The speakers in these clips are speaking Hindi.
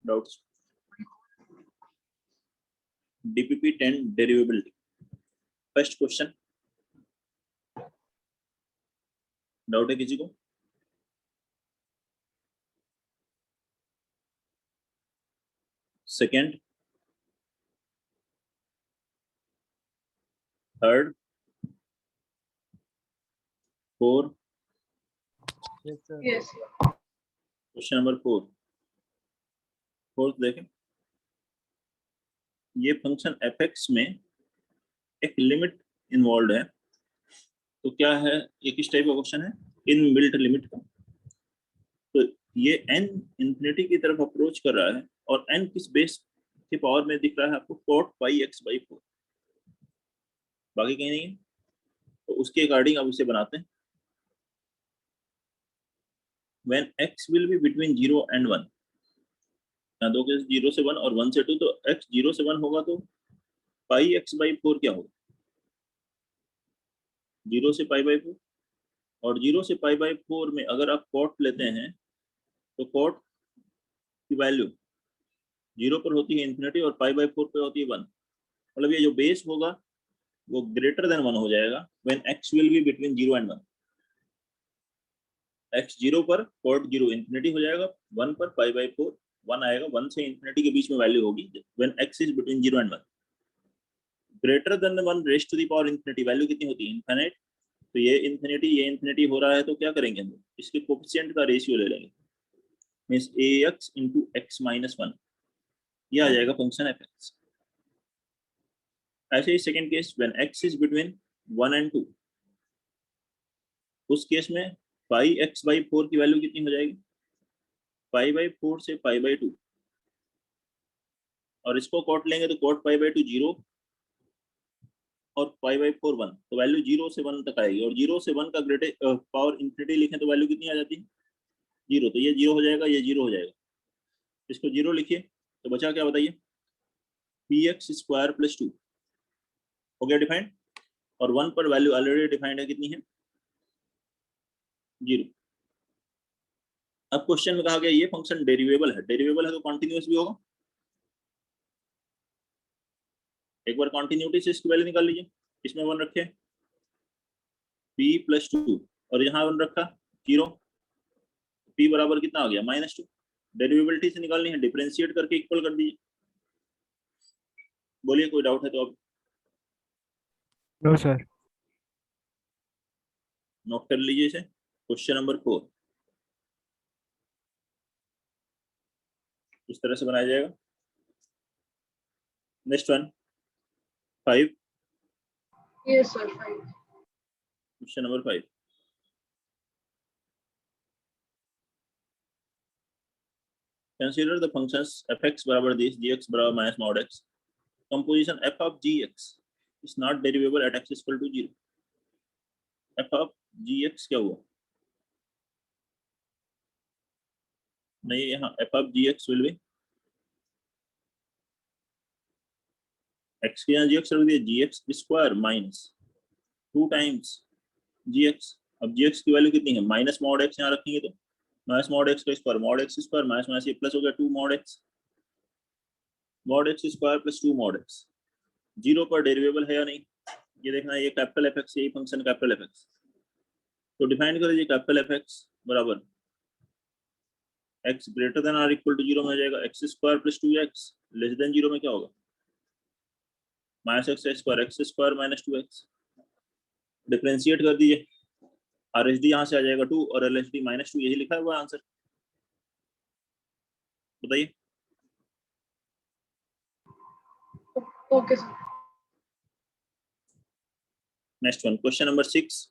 Doubts? DPP 10 derivability. First question, doubt है किसी को? Second, third, four? Yes. Question number 4, fourth देखें, ये फंक्शन fx में एक लिमिट इन्वॉल्व है, तो क्या है, ये किस टाइप का क्वेश्चन है? इन बिल्ट लिमिट का। तो ये n इंफिनिटी की तरफ अप्रोच कर रहा है और n किस बेस के पावर में दिख रहा है आपको? cot पाई x/4, बाकी कहीं नहीं है। तो उसके अकॉर्डिंग अब इसे बनाते हैं। when x will be between 0 and 1, यहाँ दो केस 0 से 1 और 1 से 2, तो x 0 से 1 होगा तो पाई x/4 क्या होगा? 0 से पाई/4, और 0 से पाई/4 में अगर आप कॉट लेते हैं तो कॉट की वैल्यू 0 पर होती है इंफिनिटी और पाई/4 पे होती है 1। मतलब ये जो बेस होगा वो ग्रेटर देन 1 हो जाएगा when x will be between 0 and 1। x 0 पर कॉट 0 इंफिनिटी हो जाएगा, 1 पर पाई/4 1 आएगा, 1 से इंफिनिटी के बीच में वैल्यू होगी when x is between 0 and 1। Greater than 1 raise to the power infinity value कितनी होती है? इनफिनिट। तो ये इंफिनिटी हो रहा है, तो क्या करेंगे हम? इसके कोफिशिएंट का रेशियो ले लेंगे, means ax into x minus 1, ये आ जाएगा फंक्शन fx। ऐसे ही second case, when x is between 1 and 2, उस केस में पाई x/4 की वैल्यू कितनी हो जाएगी? पाई/4 से पाई/2, और इसको कॉट लेंगे तो कॉट पाई/2 0 और पाई/4 1, तो वैल्यू 0 से 1 तक आएगी, और 0 से 1 का ग्रेटेस्ट पावर इंफिनिटी लिखें तो वैल्यू कितनी आ जाती है? 0। तो ये 0 हो जाएगा, ये 0 हो जाएगा, इसको 0 लिखिए तो बचा क्या बताइए? px² + 2 हो गया डिफाइंड, और 1 पर वैल्यू ऑलरेडी डिफाइंड है, कितनी है? 0। अब क्वेश्चन में कहा गया ये फंक्शन डेरिवेबल है, डेरिवेबल है तो कॉन्टिन्यूअस भी होगा। एक बार कॉन्टिन्यूटी से इसकी वैल्यू निकाल लीजिए, इसमें 1 रखे p + 2 और यहाँ 1 रखा 0, p बराबर कितना आ गया? -2। डेरिवेबिलिटी से निकालनी है, डिफरेंशिएट करके इक्वल कर दीजिए। बोलिए, कोई डाउट है तो अब नो सर। नोट कर लीजिए इसे। क्वेश्चन नंबर 4 इस तरह से बनाया जाएगा। Next one 5। Yes, sir. 5. Question number 5, consider the functions fx बराबर this, gx बराबर minus mod x। composition f of gx is not derivable at x equal to 0। f of gx क्या हुआ? नहीं, यहाँ f of gx will be x के यहाँ gx रख दिया, gx² माइनस 2 टाइम्स gx। अब gx की वैल्यू कितनी है? माइनस mod x, यहाँ रखेंगे तो माइनस mod x का square, mod x² minus minus ये प्लस हो गया 2 mod x, mod x² + 2 mod x। 0 पर डेरिवेबल है या नहीं ये देखना है। ये कैपिटल fx, यही फंक्शन कैपिटल fx, तो डिफाइन कर लीजिए कैपिटल fx बराबर x greater than or equal to 0 में हो जाएगा, x² + 2x लेस देन 0 में क्या होगा? -x² x² - 2x। डिफरेंशिएट कर दीजिए, RHD यहाँ से आ जाएगा 2 और LHD -2, यही लिखा हुआ आंसर। बताइए। Okay, sir. Next one, question number 6।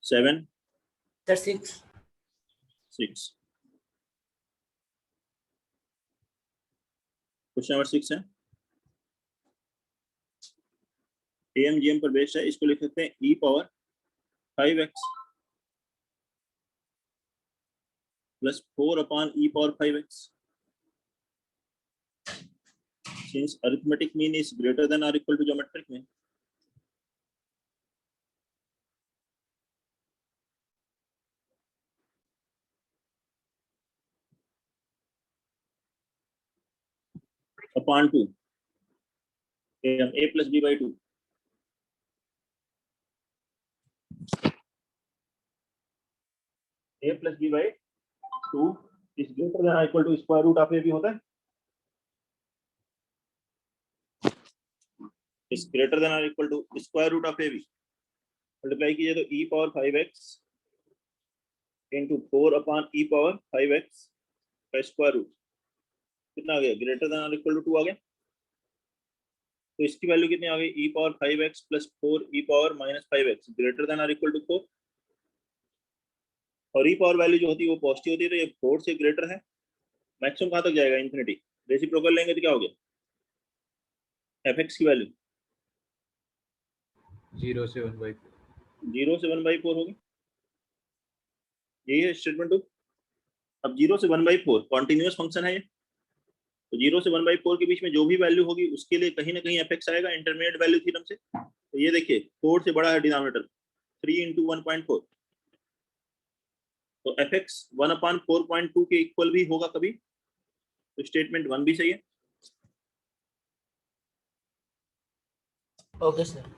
Seven Sir, 6. 6 question number 6 है, AMGM पर बेस्ड है। इसको लिख सकते हैं e⁻5x + 4/e⁻5x since arithmetic mean is greater than or equal to geometric mean। Upon 2 a plus b by 2 a plus b by 2 is greater than or equal to square root of a भी होता है, is greater than or equal to square root of a भी मल्टीप्लाई कीजिए तो e power 5x into 4 upon e power 5x का स्क्वायर रूट कितना आ गया, ग्रेटर देन और इक्वल टू 2 आ गया। तो इसकी वैल्यू कितनी आ गई, e power 5x plus 4 e power minus 5x greater than और इक्वल टू 4, और e पावर वैल्यू जो होती है वो पॉजिटिव होती है, तो ये 4 से ग्रेटर है। मैक्सिमम कहाँ तक जाएगा, इन्फिनिटी। रेसिप्रोकल लेंगे तो क्या हो गया, fx की वैल्यू 0 से 1/4। 0 से 1/4 होगी, यही है स्टेटमेंट 2। अब 0 से 1/4 कॉन्टिन्यूअस फंक्शन है ये, तो 0 से 1/4 के बीच में जो भी वैल्यू होगी उसके लिए कहीं ना कहीं fx आएगा इंटरमीडिएट वैल्यू थ्योरम से। तो ये देखिए 4 से बड़ा है डिनोमिनेटर, 3 into 1.4, तो fx 1/4.2 के इक्वल भी होगा कभी, तो स्टेटमेंट 1 भी सही है। Okay sir.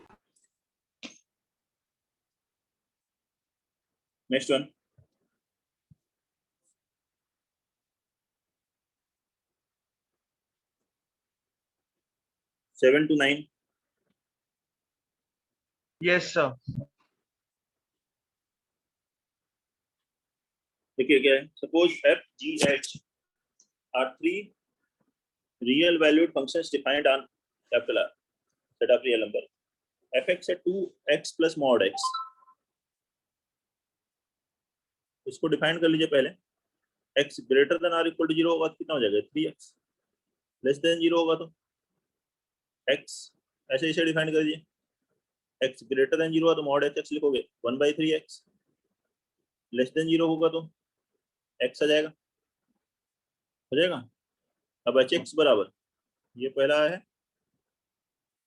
Next one, seven to 9। Yes sir. देखिए क्या है, suppose f g h are 3 real valued functions defined on capital R set of real number, fx है 2x plus mod x, इसको डिफाइन कर लीजिए पहले। x ग्रेटर देन और इक्वल टू 0 होगा तो कितना हो जाएगा, 3x, लेस देन 0 होगा तो x ऐसे इसे डिफाइन कर दीजिए, x ग्रेटर देन 0 होगा तो mod h लिखोगे 1/3x, लेस देन 0 होगा तो x आ जाएगा, हो जाएगा। अब hx बराबर, ये पहला है,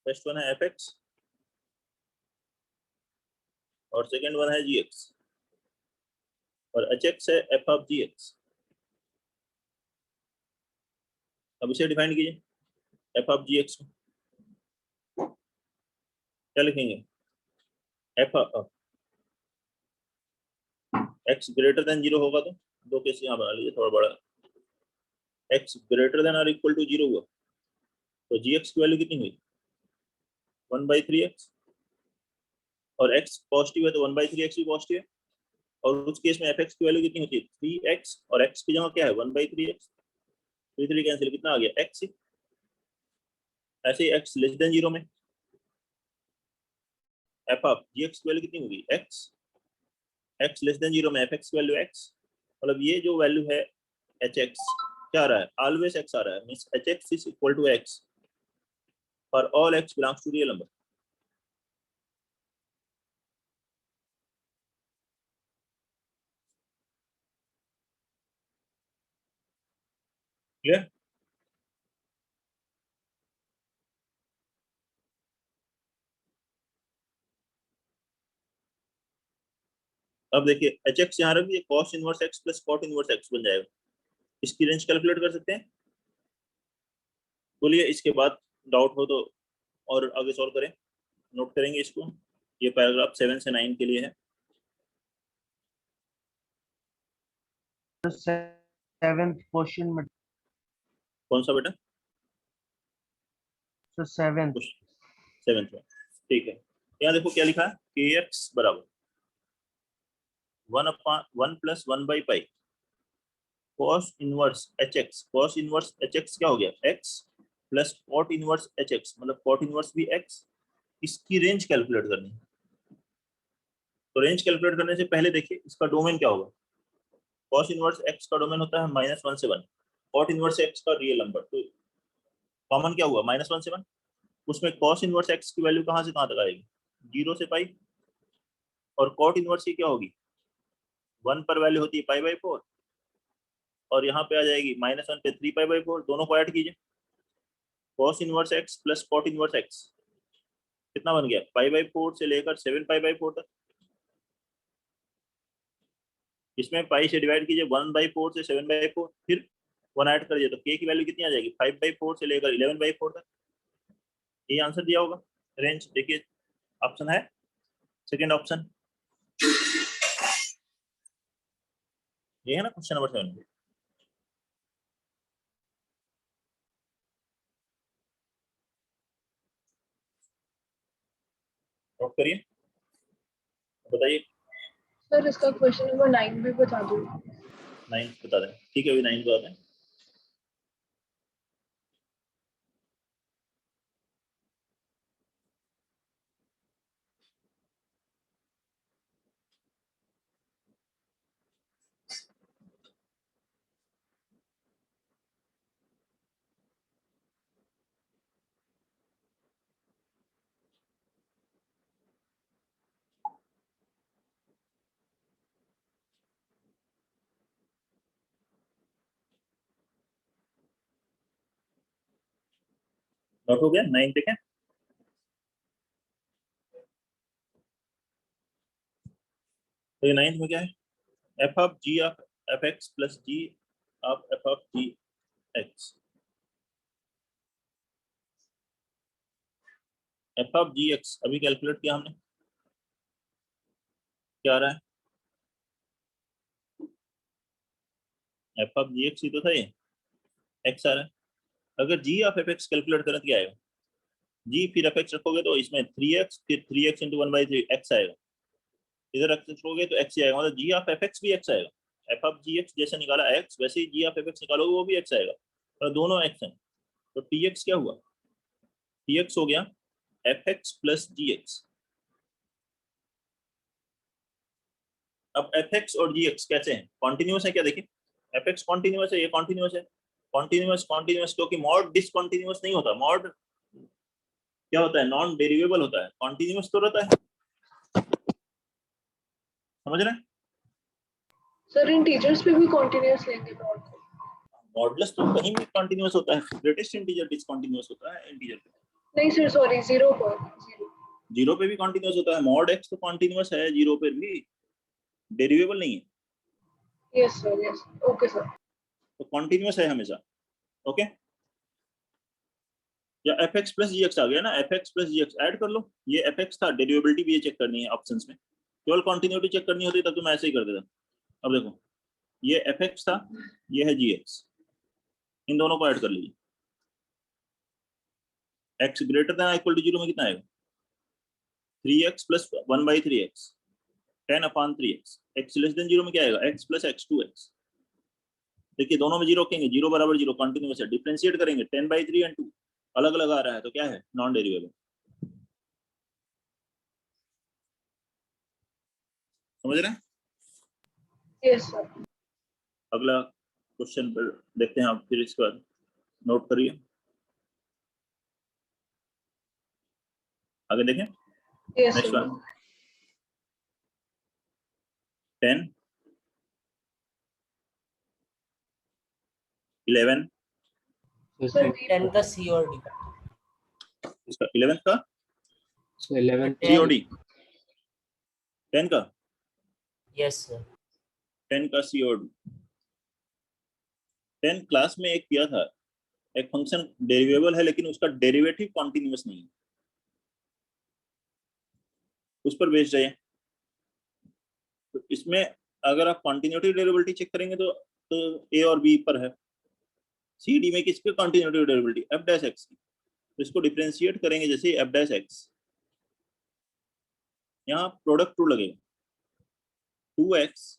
फर्स्ट वन है fx और सेकंड वन है gx, और hx है f of gx। अब इसे डिफाइन कीजिए f of gx को, क्या लिखेंगे, f of x greater than 0 होगा तो, दो केस यहाँ बना लीजिए थोड़ा बड़ा, x ग्रेटर देन और इक्वल टू 0 हुआ तो gx की वैल्यू कितनी हुई, 1/3x, और x पॉजिटिव है तो 1/3x भी पॉजिटिव है, और उस केस में fx की वैल्यू कितनी होती है, 3x, और x की जगह क्या है 1/3x, 3 कैंसिल, कितना आ गया x। ऐसे ही x लेस देन 0 में f ऑफ gx की वैल्यू कितनी होगी x, x लेस देन 0 में fx की वैल्यू x, मतलब ये जो वैल्यू है hx क्या आ रहा है, ऑलवेज x आ रहा है, means hx is equal to x for all x belongs to real number. Clear. अब देखिए hx यहाँ रखिए, cos inverse x plus cot inverse x बन जाएगा, इसकी रेंज कैलकुलेट कर सकते हैं। बोलिए इसके बाद डाउट हो तो और आगे सॉल्व करें, नोट करेंगे इसको, ये पैराग्राफ 7 से 9 के लिए है। सेवेंथ क्वेश्चन में कौन सा बेटा, तो सेवेंथ 7th में, ठीक है। यहाँ देखो क्या लिखा है, kx बराबर 1 plus 1/π cos inverse hx, cos inverse hx क्या हो गया x plus cot inverse hx, मतलब cot इनवर्स भी x, इसकी रेंज कैलकुलेट करनी है। तो रेंज कैलकुलेट करने से पहले देखिए इसका डोमेन क्या होगा, cos इनवर्स x का डोमेन होता है -1 से 1, cot इनवर्स x का रियल नंबर, तो कॉमन क्या हुआ -1 से 1, उसमें cos इनवर्स x की वैल्यू कहाँ से कहाँ तक आएगी, 0 से पाई, और cot इनवर्स की क्या होगी, 1 पर वैल्यू होती है π/4, और यहाँ पे आ जाएगी -1 पे 3π/4, दोनों को ऐड कीजिए, cos inverse x plus cot inverse x कितना बन गया, π/4 से लेकर 7π/4 तक, इसमें पाई से डिवाइड कीजिए 1/4 से 7/4, फिर 1 ऐड कर दिया तो k की वैल्यू कितनी आ जाएगी 5/4 से लेकर 11/4 तक। ये आंसर दिया होगा रेंज। देखिए ऑप्शन है सेकंड ऑप्शन, ये है ना क्वेश्चन नंबर 7। नोट करिए, बताइए। सर इसका क्वेश्चन नंबर 9 भी बता दो। 9 बता दें, ठीक है, अभी 9 बता दें। नोट हो गया 9 पे क्या? तो ये 9 में क्या है, F of G of F X plus G of F of G X. F of G X अभी कैलकुलेट किया हमने, क्या आ रहा है, एफ ऑफ जी एक्स ही तो था, ये एक्स आ रहा है। अगर G of F X calculate करें तो क्या आएगा, जी फिर एफ एक्स रखोगे तो इसमें 3x फिर 3x इंटू 1/3 एक्स आएगा, इधर एक्स रखोगे तो एक्स ही आएगा, मतलब जी ऑफ एफ एक्स भी एक्स आएगा। एफ ऑफ जी एक्स जैसे निकाला एक्स, वैसे ही जी ऑफ एफ एक्स निकालोगे वो भी एक्स आएगा, और दोनों एक्स हैं। तो टी एक्स क्या हुआ, टी एक्स हो गया एफ एक्स प्लस जी एक्स। अब एफ एक्स और जी एक्स कैसे हैं, कॉन्टिन्यूस है क्या, देखिए एफ एक्स कॉन्टिन्यूस है, ये कॉन्टिन्यूस है। कॉन्टिन्यूस कॉन्टिन्यूस क्योंकि मॉड डिसकॉन्टिन्यूस नहीं होता, मॉड क्या होता है, नॉन डेरिवेबल होता है, कॉन्टिन्यूस तो रहता है, समझ रहे हैं। सर इन टीचर्स पे भी कंटीन्यूअस लेंगे मॉड को? मॉडुलस तो कहीं भी कॉन्टिन्यूस होता है, ग्रेटेस्ट इंटीजर डिसकंटीन्यूअस होता है इंटीजर पे। नहीं सर सॉरी, 0 पर 0। जीरो पे भी कॉन्टिन्यूस होता है, मॉड एक्स तो कॉन्टिन्यूस है, जीरो पे भी डेरिवेबल नहीं है, yes sir, yes okay sir. तो कॉन्टिन्यूस है हमेशा। ओके, या एफ एक्स प्लस जी एक्स आ गया ना, एफ एक्स प्लस जी एक्स ऐड कर लो, ये एफ एक्स था, डेरिवेबिलिटी भी ये चेक करनी है ऑप्शंस में, केवल कॉन्टिन्यूटी चेक करनी होती तब तो मैं ऐसे ही कर देता। अब देखो ये एफ एक्स था, ये है जी एक्स, इन दोनों को ऐड कर लीजिए। X greater than equal to zero में कितना आएगा, 3x plus 1/3x 10/3x। X less than zero में क्या आएगा, x प्लस x2x। देखिए दोनों में जीरो रखेंगे, जीरो बराबर जीरो कॉन्टिन्यूस है, डिफरेंशिएट करेंगे 10/3 एंड 2 अलग अलग आ रहा है तो क्या है, नॉन डेरिवेबल। समझ रहे हैं। Yes sir. अगला क्वेश्चन पर देखते हैं आप, फिर इसके बाद नोट करिए, आगे देखें। Yes next sir. One 10 11 sir 10 का सी और डी। इसका 11 का So 11 COD, 10 का यस सर। 10 का COD। 10 क्लास में एक किया था, एक फंक्शन डेरिवेबल है लेकिन उसका डेरिवेटिव कॉन्टिन्यूस नहीं है, उस पर बेस्ड है। तो इसमें अगर आप कॉन्टिन्यूटी डेरिवेबिलिटी चेक करेंगे तो ए और बी पर है, सी डी में किसके continuity derivability, F dash X की। तो इसको डिफरेंशिएट करेंगे, जैसे एफ डैश एक्स, यहाँ प्रोडक्ट टू लगेगा, 2x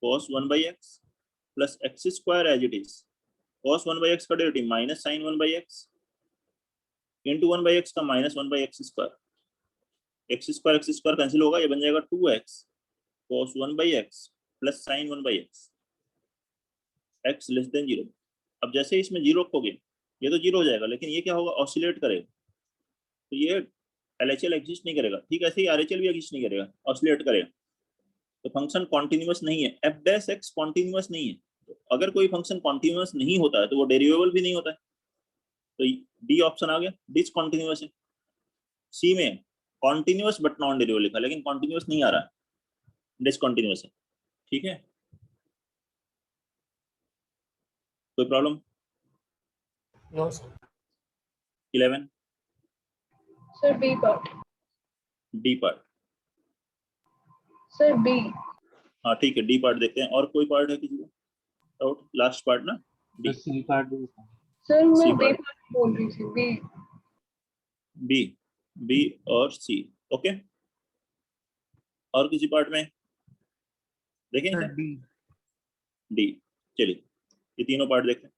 cos 1/x plus X square as it is, cos 1/x का derivative minus sign 1/x into 1/x का minus 1/x square, x square cancel होगा, ये बन जाएगा 2x cos 1/x plus sign 1/x, x less than zero. अब जैसे इसमें जीरो रखोगे ये तो जीरो हो जाएगा, लेकिन ये क्या होगा, ऑसिलेट करेगा, तो ये LHL एग्जिस्ट नहीं करेगा, ठीक ऐसे ही RHL भी एग्जिस्ट नहीं करेगा, ऑसिलेट करेगा। तो फंक्शन कॉन्टिन्यूस नहीं है, एफ डैश एक्स कॉन्टिन्यूस नहीं है। तो अगर कोई फंक्शन कॉन्टिन्यूस नहीं होता है तो वो डेरिवेबल भी नहीं होता है, तो डी ऑप्शन आ गया, डिसकॉन्टिन्यूस है। सी में कॉन्टिन्यूस बट नॉन डेरिवेबल लिखा, लेकिन कॉन्टिन्यूस नहीं आ रहा है, डिसकॉन्टिन्यूस है, ठीक है। कोई problem? No, sir. 11 Sir, B part. D part. Sir, B. हाँ ठीक है, डी पार्ट देखते हैं। और कोई पार्ट है किसी को डाउट? लास्ट पार्ट ना, तो डी। सी कार्ड भी था। Sir, मैं C B part. part बोल रही थी, B. बी, बी और सी। ओके, और किसी पार्ट में देखें Sir, क्या? D. डी। चलिए ये तीनों पार्ट देखते हैं।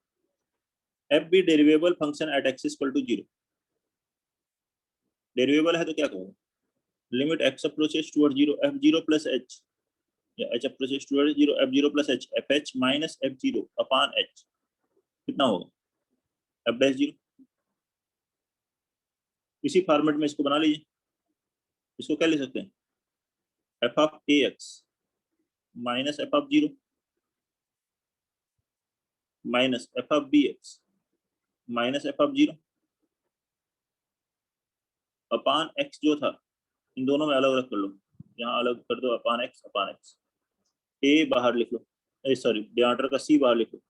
F B derivable function at X equal to 0। Derivable है तो क्या कहोगे? Limit X approaches toward 0 F 0 plus H, या H approaches toward 0 F 0 plus H, F H minus F 0 upon H. कितना होगा? F dash 0। इसी फॉर्मेट में इसको बना लीजिए। इसको क्या लिख सकते हैं? F of A X minus F of 0 minus F of B X minus F of 0 upon X जो था, इन दोनों में अलग अलग कर लो। यहाँ अलग कर दो, अपॉन एक्स अपॉन एक्स। ए बाहर लिख लो, सॉरी डिनोमिनेटर का सी बाहर लिख लो।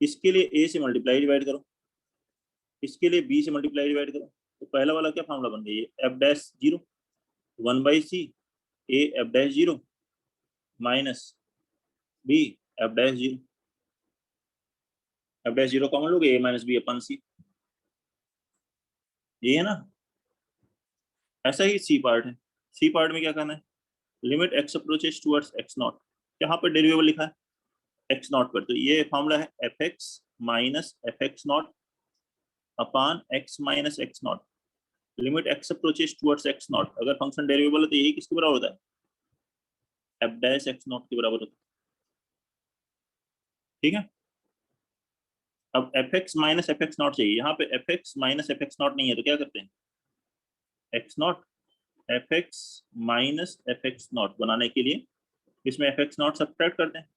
इसके लिए ए से मल्टीप्लाई डिवाइड करो, इसके लिए बी से मल्टीप्लाई डिवाइड करो। तो पहला वाला क्या फॉर्मूला बन गया? ये F dash 0 1 by C A F dash 0 minus B F dash 0। F dash 0 common लोगे, ए माइनस बी अपन सी। ये है ना। ऐसा ही सी पार्ट है। सी पार्ट में क्या करना है? Limit X approaches towards x not. यहाँ पर डेरिवेबल लिखा है एक्स नॉट पर, तो ये फॉर्मूला है F x minus F x not upon x minus X not. Limit X approaches towards x not. अगर फंक्शन डेरिवेबल है तो यही किसके बराबर होता है? एफ डैश एक्स नॉट के बराबर होता है। ठीक है, अब F x minus F x not चाहिए। यहाँ पे F x minus F x not नहीं है, तो क्या करते हैं? X not F x minus F x not बनाने के लिए इसमें एफ एक्स नॉट सब्ट्रैक्ट करते हैं।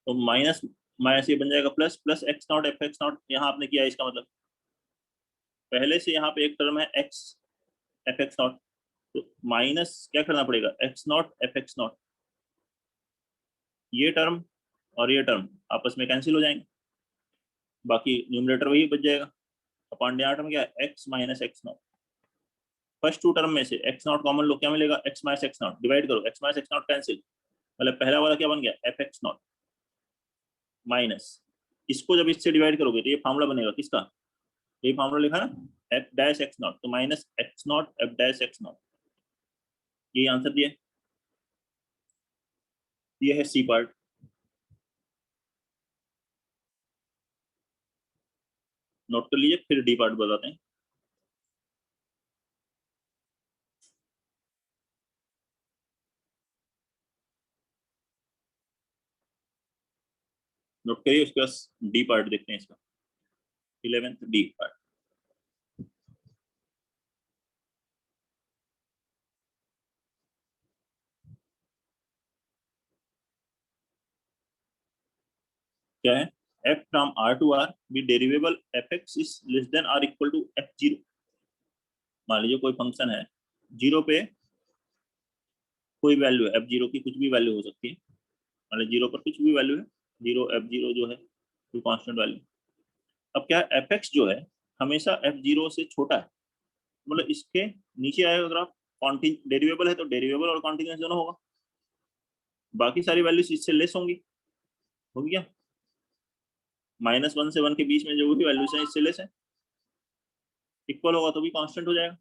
तो माइनस माइनस ये बन जाएगा plus, plus x not F x not. यहाँ आपने किया, इसका मतलब पहले से यहाँ पे एक टर्म है एक्स एफ एक्स नॉट, तो माइनस क्या करना पड़ेगा? X not F x not. ये टर्म और ये टर्म आपस में कैंसिल हो जाएंगे, बाकी न्यूमरेटर वही बच जाएगा। अपॉन डिनोमिनेटर में क्या है? X minus X naught. First two term में से एक्स नॉट कॉमन लो, क्या मिलेगा? X minus X naught. Divide करो, X minus X naught cancel, मतलब पहला वाला क्या बन गया? एफ एक्स नॉट माइनस, इसको जब इससे डिवाइड करोगे तो ये फार्मूला बनेगा किसका? ये फार्मूला लिखा ना एफ डैश एक्स नॉट, तो minus X not F dash x not. ये आंसर दिया, ये है सी पार्ट। नोट कर लीजिए, फिर डी पार्ट बताते हैं। नोट करिए, उसके बाद डी पार्ट देखते हैं इसका। 11th D part. क्या है? f from r to r भी डेरिवेबल fx is less than or equal to f0। मान लीजिए कोई फंक्शन है, जीरो पे कोई वैल्यू है, f0 की कुछ भी वैल्यू हो सकती है। मान लीजिए जीरो पर कुछ भी वैल्यू है, जीरो f0 जो है कोई कांस्टेंट वैल्यू। अब क्या है? fx जो है हमेशा f0 से छोटा है, मतलब इसके नीचे आएगा। अगर आप डेरिवेबल है तो डेरिवेबल और कॉन्टिन्यूस दोनों होगा, बाकी सारी वैल्यूज इससे लेस होंगी। हो गया? -1 से 1 के बीच में जो भी वैल्यूज हैं इससे लेस है। इक्वल होगा तो भी कांस्टेंट हो जाएगा।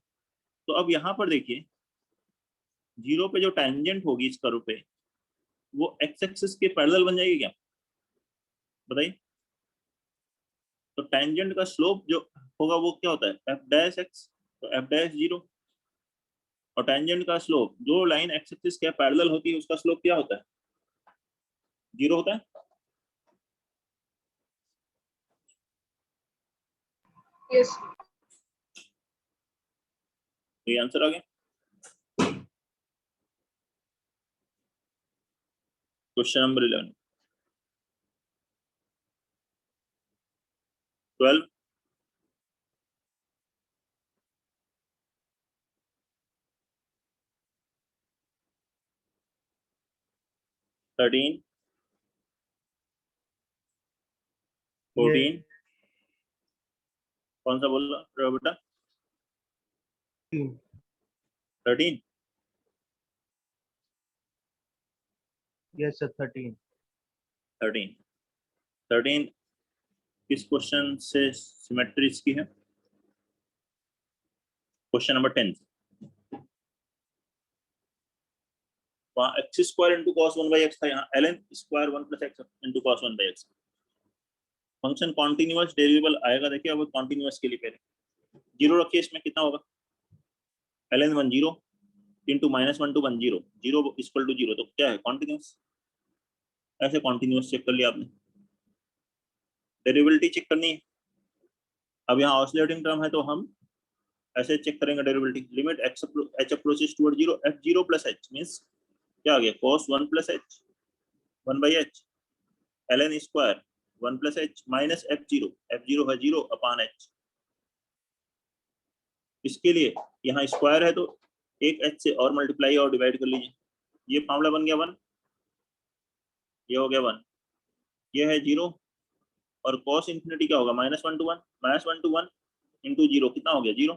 तो अब यहाँ पर देखिए, जीरो पे जो टेंजेंट होगी इस कर्व पे, वो एक्स एक्सिस के पैरेलल बन जाएगी क्या? बताइए। तो टेंजेंट का स्लोप जो होगा वो क्या होता है? एफ डैश एक्स, तो एफ डैश 0। और टेंजेंट का स्लोप, जो लाइन एक्स एक्सिस के पैरेलल होती है उसका स्लोप क्या होता है? 0 होता है। Yes. तो ये आंसर आ गया। Question number 11। 12, 13, 14 कौन सा बोल रहे हो बेटा? 13 Yes, sir. 13. 13 किस क्वेश्चन से सिमेट्री इसकी है? क्वेश्चन नंबर 10 वहाँ x square into cos 1/x था, यहाँ ln square 1 + x into cos 1/x। Function continuous derivable आएगा, देखिए अब कॉन्टिन्यूअस के लिए पहले 0 रखिए, इसमें कितना होगा? ln 1 0 into -1 to 1 0 0 equal to 0, तो क्या है? कॉन्टिन्यूअस। ऐसे कॉन्टिन्यूअस चेक कर लिया आपने, डेरिवेबिलिटी चेक करनी है। अब यहाँ ऑसिलेटिंग टर्म है तो हम ऐसे चेक करेंगे derivability. Limit h approaches toward 0 f0 + h means क्या आ गया? cos 1 + h 1/h ln square 1 + h minus f0 है 0 अपान h। इसके लिए यहाँ स्क्वायर है तो एक h से और मल्टीप्लाई और डिवाइड कर लीजिए, ये फार्मूला बन गया 1, ये हो गया 1, ये है 0 और cos इन्फिनिटी क्या होगा? -1 to 1 इंटू 0 कितना हो गया? 0।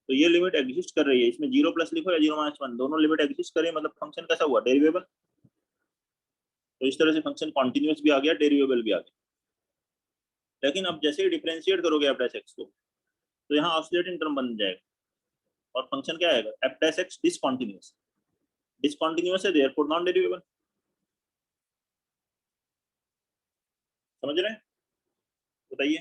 तो ये लिमिट एग्जिस्ट कर रही है, इसमें 0 प्लस लिखो या 0 - 1, दोनों लिमिट एग्जिस्ट कर रही है, मतलब फंक्शन कैसा हुआ? डेरिवेबल। तो इस तरह से फंक्शन कॉन्टिन्यूअस भी आ गया, डेरिवेबल भी आ गया। लेकिन अब जैसे ही डिफरेंशिएट करोगे f'(x) को, तो यहाँ ऑसिलेटिंग टर्म बन जाएगा और फंक्शन क्या आएगा? f'(x) discontinuous. डिसकंटीन्यूअस है देयरफॉर नॉन डेरिवेबल। समझ रहे हैं? बताइए,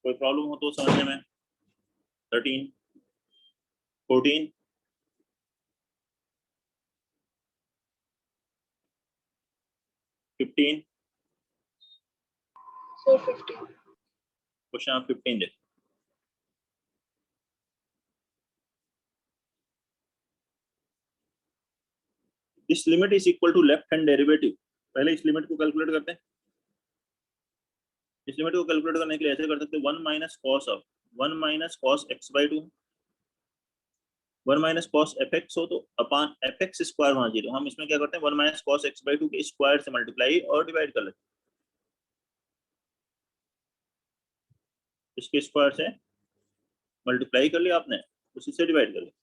कोई प्रॉब्लम हो तो समझने में। 13 14 15 Sir, 15. क्वेश्चन आप 15 देखो। इस limit is equal to left hand derivative. पहले इस लिमिट को कैलकुलेट करते हैं। इस लिमिट को कैलकुलेट करने के लिए ऐसे कर सकते हैं 1 - cos x/2 1 - cos fx हो तो अपान fx स्क्वायर वहां 0। हम इसमें क्या करते हैं? 1 - cos x/2 के स्क्वायर से मल्टीप्लाई और डिवाइड कर लेते हैं, इसके स्क्वायर से मल्टीप्लाई कर लिया आपने, उसी से डिवाइड कर लिया,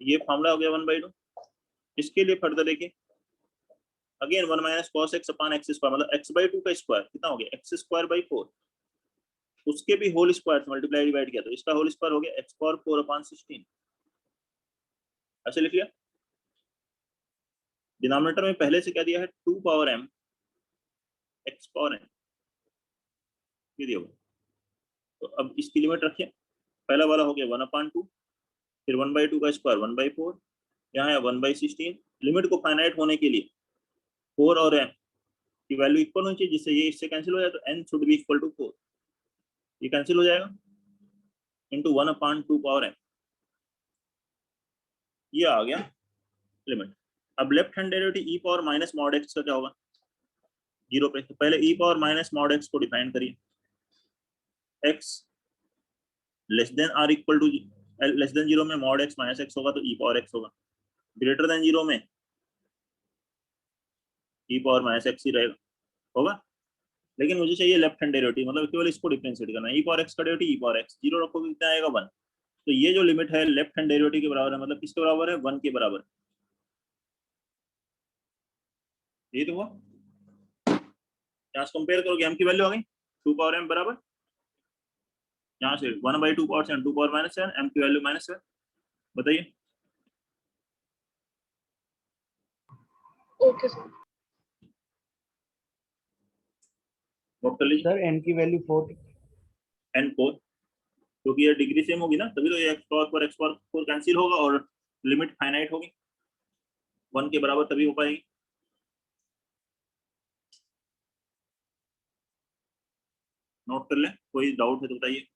ये फार्मूला हो गया 1/2। इसके लिए फर्दर देखिए अगेन 1 - cos x अपान x स्क्वायर, मतलब x/2 का स्क्वायर कितना हो गया? x²/4, उसके भी होल स्क्वायर से मल्टीप्लाई डिवाइड किया तो इसका होल स्क्वायर हो गया x⁴/16। ऐसे लिख लिया। डिनोमिनेटर में पहले से क्या दिया है? 2m x⁴n ये दिया हुआ। तो अब इसकी लिमिट रखिए, पहला वाला हो गया 1/2, फिर 1/2 का स्क्वायर 1/4, यहाँ है 1/16। लिमिट को फाइनाइट होने के लिए 4 और m की वैल्यू इक्वल होनी चाहिए, जिससे ये इससे कैंसिल हो जाए, तो n should be equal to 4, ये कैंसिल हो जाएगा, इंटू 1/2m, ये आ गया लिमिट। अब left hand derivative e power minus mod x का क्या होगा? 0 पे। तो पहले e power minus mod x को डिफाइन करिए। x less than r equal to less than 0 में मॉड x माइनस x होगा तो e पावर x होगा, ग्रेटर देन 0 में e पावर माइनस x ही रहेगा, होगा। लेकिन मुझे चाहिए लेफ्ट हैंड डेरिवेटिव, मतलब केवल इसको डिफरेंशिएट करना है। e पावर x का डेरिवेटिव e पावर x 0 रखोगे कितना आएगा? 1। तो ये जो लिमिट है लेफ्ट हैंड डेरिवेटिव के बराबर है, मतलब किसके बराबर है? 1 के बराबर। ये तो हुआ। यहाँ से कंपेयर करोगे m की वैल्यू आ गई 2m बराबर, यहाँ से 1/2 पावर 7 2 पावर -7, m की वैल्यू -7। बताइए। Okay, sir. नोट कर लीजिए। Sir, n की वैल्यू 4। n4, क्योंकि ये डिग्री सेम होगी ना, तभी तो ये x⁴ कैंसिल होगा और लिमिट फाइनाइट होगी, 1 के बराबर तभी हो पाएगी। नोट कर ले, कोई डाउट है तो बताइए।